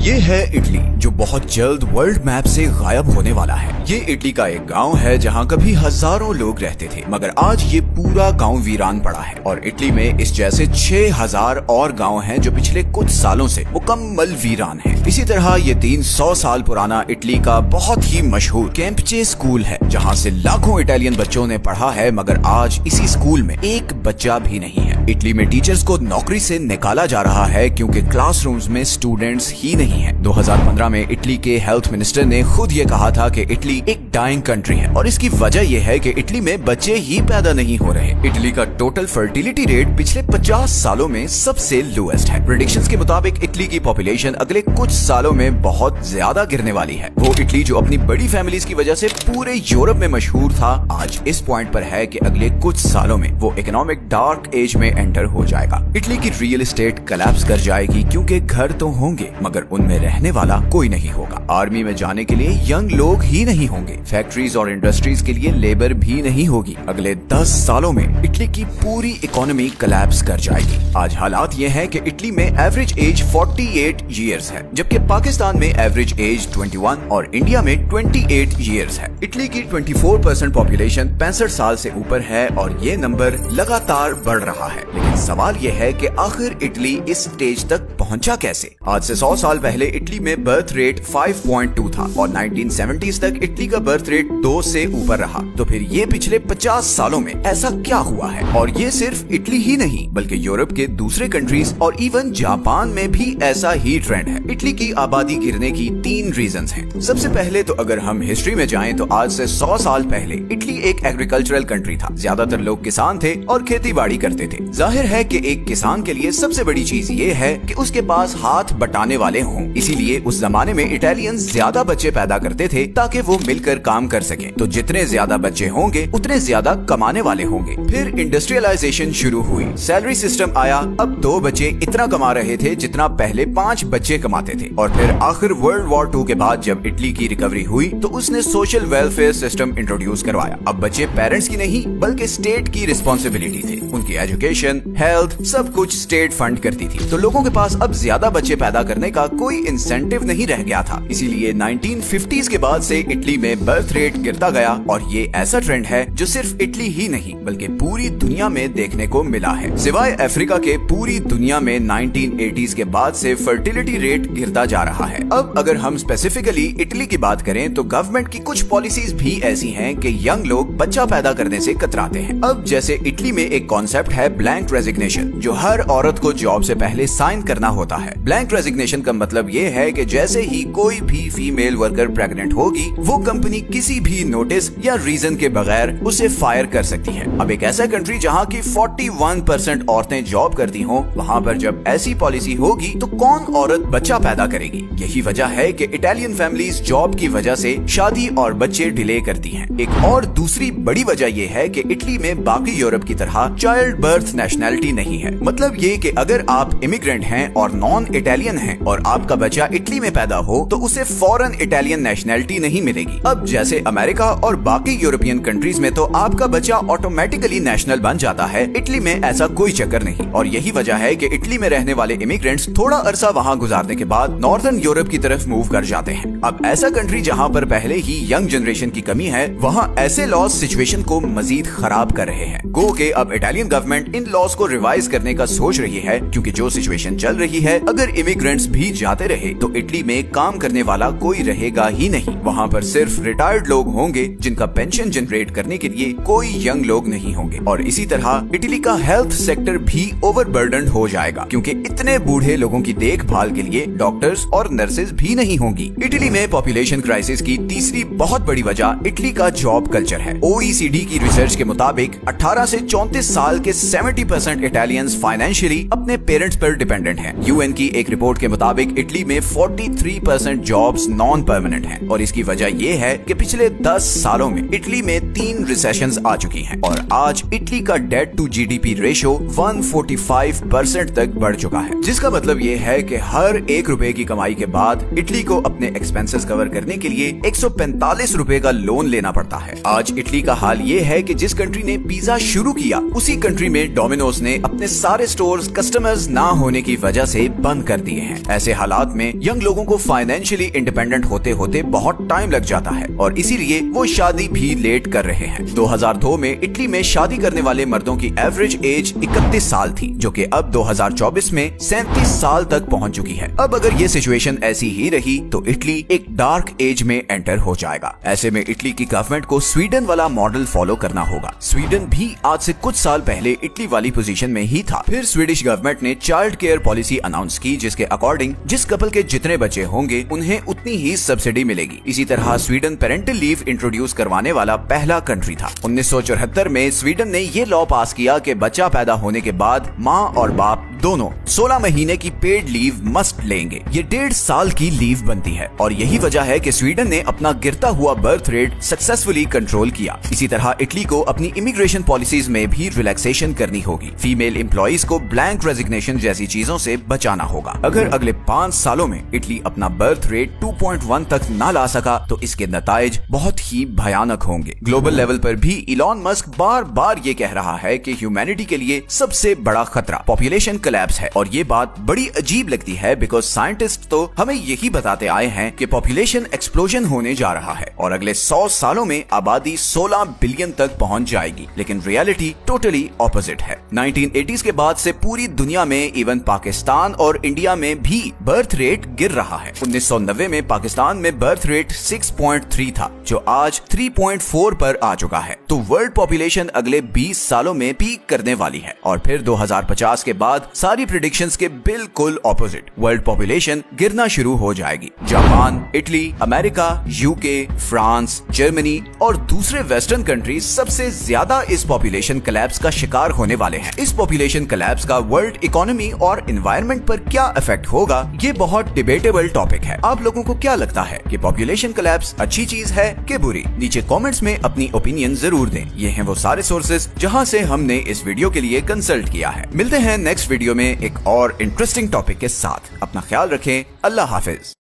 ये है इटली, जो बहुत जल्द वर्ल्ड मैप से गायब होने वाला है। ये इटली का एक गांव है जहां कभी हजारों लोग रहते थे, मगर आज ये पूरा गांव वीरान पड़ा है। और इटली में इस जैसे 6000 और गांव हैं जो पिछले कुछ सालों से मुकम्मल वीरान हैं। इसी तरह ये 300 साल पुराना इटली का बहुत ही मशहूर कैंपचे स्कूल है, जहां से लाखों इटालियन बच्चों ने पढ़ा है, मगर आज इसी स्कूल में एक बच्चा भी नहीं है। इटली में टीचर्स को नौकरी से निकाला जा रहा है क्योंकि क्लासरूम्स में स्टूडेंट्स ही नहीं है। 2015 में इटली के हेल्थ मिनिस्टर ने खुद ये कहा था कि इटली एक डाइंग कंट्री है, और इसकी वजह यह है कि इटली में बच्चे ही पैदा नहीं हो रहे। इटली का टोटल फर्टिलिटी रेट पिछले 50 सालों में सबसे लोएस्ट है। प्रेडिक्शंस के मुताबिक इटली की पॉपुलेशन अगले कुछ सालों में बहुत ज्यादा गिरने वाली है। वो इटली जो अपनी बड़ी फैमिलीज की वजह से पूरे यूरोप में मशहूर था, आज इस पॉइंट पर है कि अगले कुछ सालों में वो इकोनॉमिक डार्क एज में एंटर हो जाएगा। इटली की रियल एस्टेट कोलैप्स कर जाएगी क्योंकि घर तो होंगे मगर उनमें रहने वाला कोई नहीं होगा। आर्मी में जाने के लिए यंग लोग ही नहीं होंगे। फैक्ट्रीज और इंडस्ट्रीज के लिए लेबर भी नहीं होगी। अगले 10 सालों में इटली की पूरी इकोनॉमी कोलैप्स कर जाएगी। आज हालात ये हैं कि इटली में एवरेज एज 48 इयर्स है, जबकि पाकिस्तान में एवरेज एज 21 और इंडिया में 28 इयर्स है। इटली की 24% पॉपुलेशन 65 साल से ऊपर है और ये नंबर लगातार बढ़ रहा है। लेकिन सवाल ये है कि आखिर इटली इस स्टेज तक पहुंचा कैसे? आज से 100 साल पहले इटली में बर्थ रेट 5.2 था और 1970s तक इटली का बर्थ रेट 2 से ऊपर रहा। तो फिर ये पिछले 50 सालों में ऐसा क्या हुआ है? और ये सिर्फ इटली ही नहीं बल्कि यूरोप के दूसरे कंट्रीज और इवन जापान में भी ऐसा ही ट्रेंड है। इटली की आबादी गिरने की 3 रीजंस हैं। सबसे पहले तो अगर हम हिस्ट्री में जाएं तो आज से 100 साल पहले इटली एक एग्रीकल्चरल कंट्री था। ज्यादातर लोग किसान थे और खेती बाड़ी करते थे। जाहिर है कि एक किसान के लिए सबसे बड़ी चीज ये है कि उसके पास हाथ बटाने वाले हों। इसीलिए उस जमाने में इटालियंस ज्यादा बच्चे पैदा करते थे ताकि वो मिलकर काम कर सकें। तो जितने ज्यादा बच्चे होंगे उतने ज्यादा कमाने वाले होंगे। फिर इंडस्ट्रियलाइजेशन शुरू हुई, सैलरी सिस्टम आया। अब 2 बच्चे इतना कमा रहे थे जितना पहले 5 बच्चे कमाते थे। और फिर आखिर वर्ल्ड वॉर 2 के बाद जब इटली की रिकवरी हुई तो उसने सोशल वेलफेयर सिस्टम इंट्रोड्यूस करवाया। अब बच्चे पेरेंट्स की नहीं बल्कि स्टेट की रिस्पॉन्सिबिलिटी थी। उनकी एजुकेशन, हेल्थ सब कुछ स्टेट फंड करती थी। तो लोगों के पास अब ज्यादा बच्चे पैदा करने का कोई इंसेंटिव नहीं रह गया था। इसीलिए 1950s के बाद से इटली में बर्थ रेट गिरता गया और ये ऐसा ट्रेंड है जो सिर्फ इटली ही नहीं बल्कि पूरी दुनिया में देखने को मिला है। सिवाय अफ्रीका के पूरी दुनिया में 1980s के बाद से फर्टिलिटी रेट गिरता जा रहा है। अब अगर हम स्पेसिफिकली इटली की बात करें तो गवर्नमेंट की कुछ पॉलिसीज भी ऐसी हैं कि यंग लोग बच्चा पैदा करने से कतराते हैं। अब जैसे इटली में एक कॉन्सेप्ट है ब्लैंक रेजिग्नेशन, जो हर औरत को जॉब से पहले साइन करना होता है। ब्लैंक रेजिग्नेशन का मतलब ये है कि जैसे ही कोई भी फीमेल वर्कर प्रेग्नेंट होगी वो कंपनी किसी भी नोटिस या रीजन के बगैर उसे फायर कर सकती है। अब एक ऐसा कंट्री जहां की 41% औरतें जॉब करती हों, वहां पर जब ऐसी पॉलिसी होगी तो कौन औरत बच्चा पैदा करेगी? यही वजह है कि इटालियन फैमिलीज जॉब की वजह से शादी और बच्चे डिले करती हैं। एक और दूसरी बड़ी वजह यह है कि इटली में बाकी यूरोप की तरह चाइल्ड बर्थ नेशनैलिटी नहीं है। मतलब ये कि अगर आप इमिग्रेंट हैं और नॉन इटालियन हैं और आपका बच्चा इटली में पैदा हो तो उसे फौरन इटालियन नेशनैलिटी नहीं मिलेगी। अब जैसे अमेरिका और बाकी यूरोपियन कंट्रीज में तो आपका बच्चा ऑटोमेटिकली नेशनल बन जाता है, इटली में ऐसा कोई चक्कर नहीं। और यही वजह है कि इटली में रहने वाले इमिग्रेंट्स थोड़ा अरसा वहाँ गुजारने के बाद नॉर्दर्न यूरोप की तरफ मूव कर जाते हैं। अब ऐसा कंट्री जहाँ पर पहले ही यंग जनरेशन की कमी है, वहाँ ऐसे लॉज सिचुएशन को मजीद खराब कर रहे हैं। गो के अब इटालियन गवर्नमेंट इन लॉज को रिवाइज करने का सोच रही है, क्योंकि जो सिचुएशन चल रही है, अगर इमिग्रेंट्स भी जाते रहे तो इटली में काम करने वाला कोई रहेगा ही नहीं। वहाँ पर सिर्फ रिटायर्ड लोग होंगे जिनका पेंशन जनरेट करने के लिए कोई यंग लोग नहीं होंगे। और इसी तरह इटली का हेल्थ सेक्टर भी ओवरबर्डन्ड हो जाएगा, क्योंकि इतने बूढ़े लोगों की देखभाल के लिए डॉक्टर्स और नर्सेज भी नहीं होंगी। इटली में पॉपुलेशन क्राइसिस की तीसरी बहुत बड़ी वजह इटली का जॉब कल्चर है। OECD की रिसर्च के मुताबिक 18 से 34 साल के 70% इटालियंस फाइनेंशियली अपने पेरेंट्स पर डिपेंडेंट हैं। UN की एक रिपोर्ट के मुताबिक इटली में 43% जॉब्स नॉन परमानेंट हैं और इसकी वजह ये है कि पिछले 10 सालों में इटली में 3 रिसेशंस आ चुकी हैं और आज इटली का डेट टू GDP रेशियो 145% तक बढ़ चुका है, जिसका मतलब ये है कि हर 1 रुपए की कमाई के बाद इटली को अपने एक्सपेंसेस कवर करने के लिए 145 रुपए का लोन लेना पड़ता है। आज इटली का हाल ये है कि जिस कंट्री ने पिज्जा शुरू किया उसी कंट्री में डोमिनोज ने अपने सारे स्टोर्स कस्टमर्स ना होने की वजह से बंद कर दिए हैं। ऐसे हालात में यंग लोगों को फाइनेंशियली इंडिपेंडेंट होते होते बहुत टाइम लग जाता है और इसीलिए वो शादी भी लेट कर रहे हैं। 2002 में इटली में शादी करने वाले मर्दों की एवरेज एज 31 साल थी, जो कि अब 2024 में 37 साल तक पहुंच चुकी है। अब अगर ये सिचुएशन ऐसी ही रही तो इटली एक डार्क एज में एंटर हो जाएगा। ऐसे में इटली की गवर्नमेंट को स्वीडन वाला मॉडल फॉलो करना होगा। स्वीडन भी आज से कुछ साल पहले इटली वाली पोजीशन में ही था। फिर स्वीडिश गवर्नमेंट ने चाइल्ड केयर पॉलिसी अनाउंस की, जिसके अकॉर्डिंग जिस कपल के जितने बच्चे होंगे उन्हें उतनी ही सब्सिडी मिलेगी। इसी तरह स्वीडन पेरेंटल लीव इंट्रोड्यूस करवाने वाला पहला कंट्री था। 1974 में स्वीडन ने ये लॉ पास किया कि बच्चा पैदा होने के बाद माँ और बाप दोनों 16 महीने की पेड लीव मस्ट लेंगे। ये 1.5 साल की लीव बनती है और यही वजह है कि स्वीडन ने अपना गिरता हुआ बर्थ रेट सक्सेसफुली कंट्रोल किया। इसी तरह इटली को अपनी इमिग्रेशन पॉलिसीज में भी रिलैक्सेशन करनी होगी। फीमेल एम्प्लॉइज को ब्लैंक रेजिग्नेशन जैसी चीजों से बचाना होगा। अगर अगले 5 सालों में इटली अपना बर्थ रेट 2.1 तक ना ला सका तो इसके नताइज बहुत ही भयानक होंगे। ग्लोबल लेवल पर भी इलॉन मस्क बार बार ये कह रहा है कि ह्यूमैनिटी के लिए सबसे बड़ा खतरा पॉपुलेशन कोलैप्स है और ये बात बड़ी अजीब लगती है बिकॉज साइंटिस्ट तो हमें यही बताते आए हैं कि पॉपुलेशन एक्सप्लोजन होने जा रहा है और अगले 100 सालों में आबादी 16 बिलियन तक पहुंच जाएगी, लेकिन रियलिटी टोटली ऑपोजिट है। 1980s के बाद से पूरी दुनिया में इवन पाकिस्तान और इंडिया में भी बर्थ रेट गिर रहा है। 1990 में पाकिस्तान में बर्थ रेट 6.3 था, जो आज 3.4 पर आ चुका है। तो वर्ल्ड पॉपुलेशन अगले 20 सालों में पीक करने वाली है और फिर 2050 के बाद सारी प्रेडिक्शंस के बिल्कुल ऑपोजिट, वर्ल्ड पॉपुलेशन गिरना शुरू हो जाएगी। Japan, Italy, America, UK, France, Germany और दूसरे वेस्टर्न कंट्रीज सबसे ज्यादा इस पॉपुलेशन कोलैप्स का शिकार होने वाले हैं। इस पॉपुलेशन कोलैप्स का वर्ल्ड इकोनॉमी और एनवायरनमेंट पर क्या इफेक्ट होगा, ये बहुत डिबेटेबल टॉपिक है। आप लोगों को क्या लगता है कि पॉपुलेशन कोलैप्स अच्छी चीज है कि बुरी? नीचे कमेंट्स में अपनी ओपिनियन जरूर दें। ये हैं वो सारे सोर्सेज जहां से हमने इस वीडियो के लिए कंसल्ट किया है। मिलते हैं नेक्स्ट वीडियो में एक और इंटरेस्टिंग टॉपिक के साथ। अपना ख्याल रखें। अल्लाह हाफिज।